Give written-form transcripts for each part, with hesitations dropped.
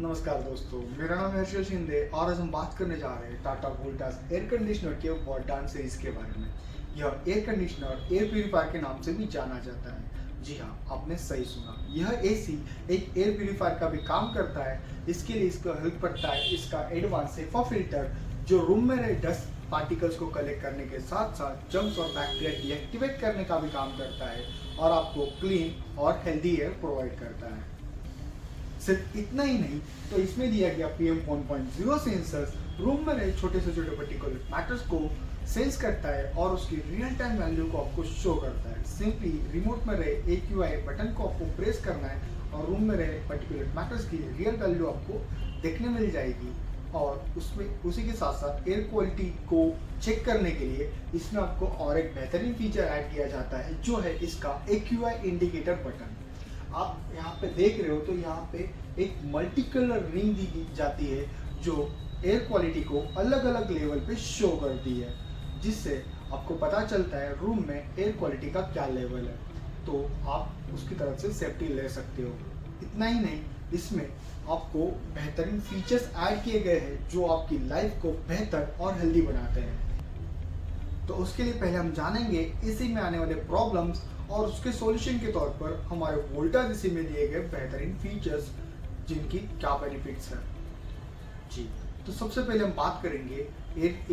नमस्कार दोस्तों, मेरा नाम है हर्षल शिंदे और आज हम बात करने जा रहे हैं टाटा वोल्टास एयर कंडीशनर के वॉल्टान सीरीज के बारे में। यह एयर कंडीशनर एयर प्यूरीफायर के नाम से भी जाना जाता है। जी हाँ, आपने सही सुना। यह एसी एक एयर प्यूरीफायर का भी काम करता है। इसके लिए इसको हेल्प करता है इसका एडवांस सेफा फिल्टर, जो रूम में रहे डस्ट पार्टिकल्स को कलेक्ट करने के साथ साथ जर्म्स और बैक्टीरिया डीएक्टिवेट करने का भी काम करता है और आपको क्लीन और हेल्दी एयर प्रोवाइड करता है। सिर्फ इतना ही नहीं, तो इसमें दिया गया PM 1.0 सेंसर्स रूम में रहे छोटे से छोटे पर्टिकुलर मैटर्स को सेंस करता है और उसकी रियल टाइम वैल्यू को आपको शो करता है। सिंपली रिमोट में रहे AQI बटन को आपको प्रेस करना है और रूम में रहे पर्टिकुलर मैटर्स की रियल वैल्यू आपको देखने मिल जाएगी। और उसमें उसी के साथ साथ एयर क्वालिटी को चेक करने के लिए इसमें आपको और एक बेहतरीन फीचर ऐड किया जाता है, जो है इसका AQI इंडिकेटर बटन। आप यहाँ पे देख रहे हो तो यहाँ पे एक मल्टी कलर रिंग दी जाती है, जो एयर क्वालिटी को अलग अलग लेवल पे शो करती है, जिससे आपको पता चलता है रूम में एयर क्वालिटी का क्या लेवल है, तो आप उसकी तरफ से सेफ्टी ले सकते हो। इतना ही नहीं, इसमें आपको बेहतरीन फीचर्स ऐड किए गए हैं जो आपकी लाइफ को बेहतर और हेल्दी बनाते हैं। तो उसके लिए पहले हम जानेंगे एसी में आने वाले प्रॉब्लम्स और उसके सॉल्यूशन के तौर पर हमारे वोल्टास एसी में दिए गए बेहतरीन फीचर्स, जिनकी क्या बेनिफिट्स हैं। जी, तो सबसे पहले हम बात करेंगे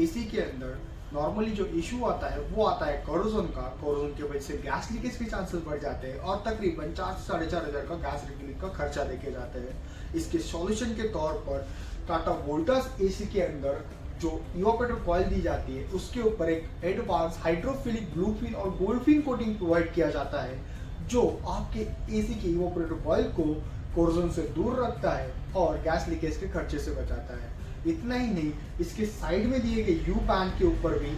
एसी के अंदर नॉर्मली जो इशू आता है वो आता है कोरोजन का। कोरोजन की वजह से गैस लीकेज के चांसेस बढ़ जाते हैं और तकरीबन 4 से 4,500 का गैस लीकेज का खर्चा देके जाते हैं। इसके सॉल्यूशन के तौर पर टाटा वोल्टास एसी के अंदर जो इवापोरेटर कॉइल दी जाती है उसके ऊपर एक एडवांस हाइड्रोफिलिक ब्लूफिन और गोल्डफिन कोटिंग प्रोवाइड किया जाता है, जो आपके एसी के इवापोरेटर कॉइल को कोरोजन से दूर रखता है और गैस लीकेज के खर्चे से बचाता है। इतना ही नहीं, इसके साइड में दिए गए यू पैन के ऊपर भी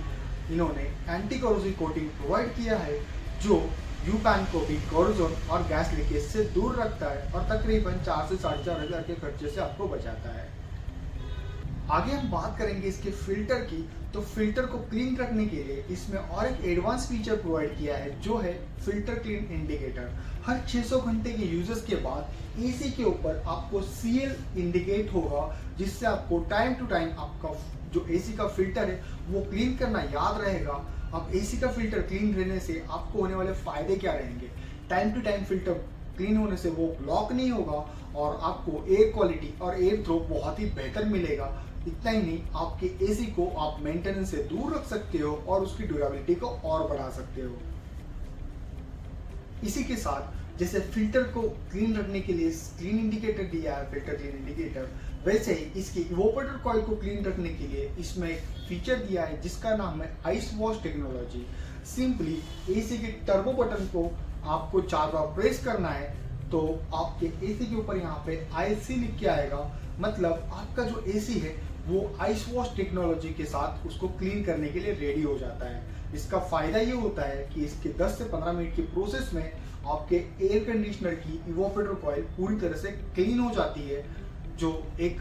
इन्होंने एंटी कोरोसिव कोटिंग प्रोवाइड किया है, जो यू पैन को भी कोरोजन और गैस लीकेज से दूर रखता है और तकरीबन 4 से 4,500 के खर्चे से आपको बचाता है। आगे हम बात करेंगे इसके फिल्टर की। तो फिल्टर को क्लीन रखने के लिए इसमें और एक एडवांस फीचर प्रोवाइड किया है, जो है फिल्टर क्लीन इंडिकेटर। हर 600 घंटे के यूजेस के बाद एसी के ऊपर आपको CL इंडिकेट होगा, जिससे आपको टाइम टू टाइम आपका जो एसी का फिल्टर है वो क्लीन करना याद रहेगा। अब एसी का फिल्टर क्लीन रहने से आपको होने वाले फायदे क्या रहेंगे? Time to time filter clean होने से वो ब्लॉक नहीं होगा और आपको एयर क्वालिटी और एयर थ्रो बहुत ही बेहतर मिलेगा। इतना ही नहीं, आपके एसी को आप मेंटेनेंस से दूर रख सकते हो और उसकी ड्यूरेबिलिटी को और बढ़ा सकते हो। इसी के साथ जैसे फिल्टर को क्लीन रखने के लिए क्लीन इंडिकेटर दिया है, फिल्टर क्लीन इंडिकेटर, वैसे ही इसकी इवापोरेटर कॉइल को क्लीन रखने के लिए इसमें एक फीचर दिया है जिसका नाम है ice wash technology. Simply AC के टर्बो बटन को आपको 4 बार प्रेस करना है, तो आपके एसी के ऊपर यहाँ पे IC लिख के आएगा। मतलब आपका जो एसी है वो आइस वॉश टेक्नोलॉजी के साथ उसको क्लीन करने के लिए रेडी हो जाता है। इसका फायदा ये होता है कि इसके 10 से 15 मिनट की प्रोसेस में आपके एयर कंडीशनर की इवापोरेटर कॉइल पूरी तरह से क्लीन हो जाती है, जो एक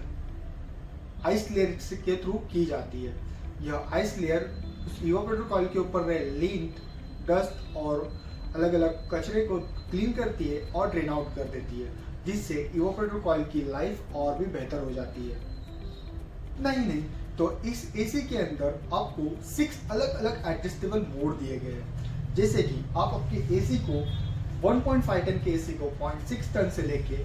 आइस लेयर के थ्रू की जाती है। यह आइस लेयर उस इवापोरेटर कॉइल के ऊपर रहे लिंट, डस्ट और अलग अलग कचरे को क्लीन करती है और ड्रेन आउट कर देती है, जिससे इवापोरेटर कॉइल की लाइफ और भी बेहतर हो जाती है। नहीं, तो इस एसी के अंदर आपको 6 अलग अलग एडजस्टेबल मोड दिए गए हैं। जैसे कि आप आपके एसी को 1.5 टन के एसी को 0.6 टन से लेके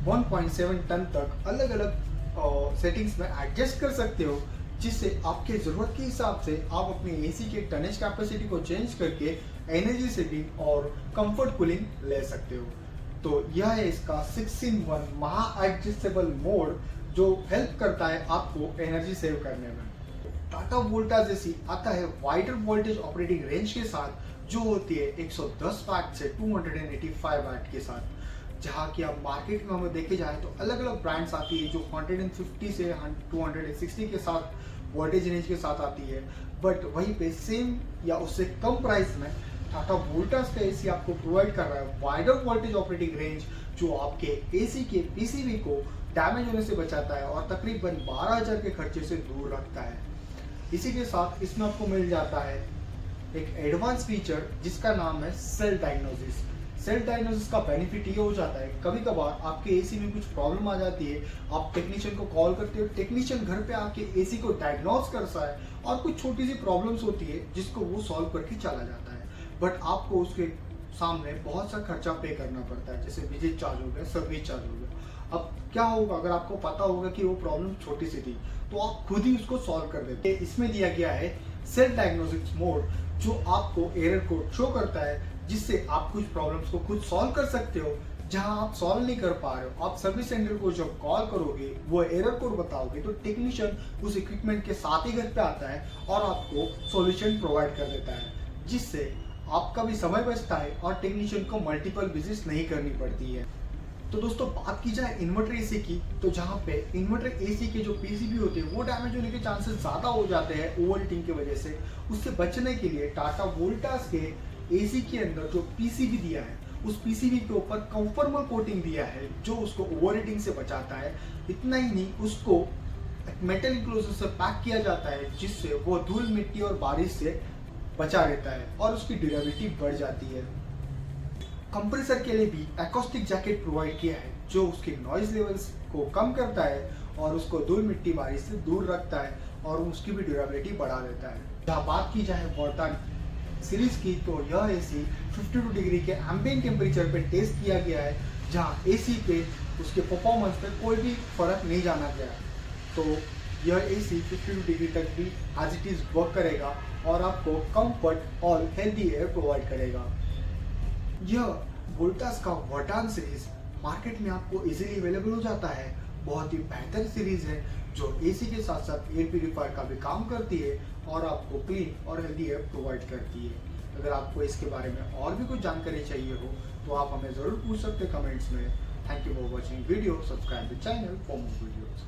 1.7 टन तक अलग अलग सेटिंग्स में एडजस्ट कर सकते हो, जिससे आपके ज़रूरत के हिसाब से आप अपने एसी के टनेज कैपेसिटी को चेंज करके एनर्जी सेविंग और कंफर्ट कूलिंग ले सकते हो। तो यह है इसका 6-in-1 महा एडजस्टेबल मोड, जो हेल्प करता है आपको एनर्जी सेव करने में। टाटा वोल्टास एसी आता है वाइडर वोल्टेज ऑपरेटिंग रेंज के साथ, जो होती है 110 वाट से 285 वाट के साथ। जहाँ की आप मार्केट में हमें देखे जाए तो अलग अलग ब्रांड्स आती है जो 150 से 260 के साथ वोल्टेज रेंज के साथ आती है, बट वहीं पे सेम या उससे कम प्राइस में टाटा वोल्टास का एसी आपको प्रोवाइड कर रहा है वाइडर वोल्टेज ऑपरेटिंग रेंज, जो आपके एसी के पीसीबी को डैमेज होने से बचाता है और तकरीबन 12,000 के खर्चे से दूर रखता है। इसी के साथ इसमें आपको मिल जाता है एक एडवांस फीचर जिसका नाम है सेल डायग्नोसिस। सेल्फ डायग्नोसिस का बेनिफिट ये हो जाता है, कभी कभार आपके एसी में कुछ प्रॉब्लम आ जाती है, आप टेक्नीशियन को कॉल करते हो, टेक्नीशियन घर पे आके एसी को डायग्नोस करता है और कुछ छोटी सी प्रॉब्लम्स होती है जिसको वो सॉल्व करके चला जाता है। बट आपको उसके सामने बहुत सा खर्चा पे करना पड़ता है, जैसे विजिट चार्ज हो गया, सर्विस चार्ज हो गया। अब क्या होगा, अगर आपको पता होगा कि वो प्रॉब्लम छोटी सी थी तो आप खुद ही उसको सॉल्व कर देते हैं। इसमें दिया गया है सेल्फ डायग्नोसिस मोड, जो आपको एरर कोड शो करता है, जिससे आप कुछ प्रॉब्लम्स को खुद सॉल्व कर सकते हो। जहां आप सॉल्व नहीं कर पा रहे हो, आप सर्विस सेंटर को जब कॉल करोगे, वो एरर कोड बताओगे, तो टेक्नीशियन उस इक्विपमेंट के साथ ही घर पे आता है और आपको सॉल्यूशन प्रोवाइड कर देता है, जिससे आपका भी समय बचता है और टेक्नीशियन को मल्टीपल विजिट्स नहीं करनी पड़ती है। तो दोस्तों बात की जाए इन्वर्टर एसी की, तो जहाँ पे इन्वर्टर एसी के जो पीसीबी होते हैं वो डैमेज होने के चांसेस ज़्यादा हो जाते हैं ओवर हीटिंग की वजह से। उससे बचने के लिए टाटा वोल्टास के एसी के अंदर जो पीसीबी दिया है, उस पीसीबी के ऊपर कंफर्मल कोटिंग दिया है जो उसको ओवर हीटिंग से बचाता है। इतना ही नहीं, उसको मेटल इंक्लोजर से पैक किया जाता है, जिससे वो धूल मिट्टी और बारिश से बचा रहता है और उसकी ड्यूरेबिलिटी बढ़ जाती है। कंप्रेसर के लिए भी एकॉस्टिक जैकेट प्रोवाइड किया है, जो उसके नॉइज लेवल्स को कम करता है और उसको धूल मिट्टी बारिश से दूर रखता है और उसकी भी ड्यूरेबिलिटी बढ़ा देता है। जहाँ बात की जाए वॉल्टन सीरीज की, तो यह एसी 52 डिग्री के एम्बिएंट टेम्परेचर पे टेस्ट किया गया है, जहाँ एसी पे उसके परफॉर्मेंस पे कोई भी फर्क नहीं जाना गया। तो यह एसी 52 डिग्री तक भी एज इट इज वर्क करेगा और आपको कंफर्ट और हेल्दी एयर प्रोवाइड करेगा। यह वोल्टास का वर्टान सीरीज मार्केट में आपको इजीली अवेलेबल हो जाता है। बहुत ही बेहतर सीरीज है जो एसी के साथ साथ एयर प्यूरीफायर का भी काम करती है और आपको क्लीन और हेल्दी एयर प्रोवाइड करती है। अगर आपको इसके बारे में और भी कुछ जानकारी चाहिए हो तो आप हमें ज़रूर पूछ सकते हैं कमेंट्स में। Thank you for watching video, subscribe the channel for more videos.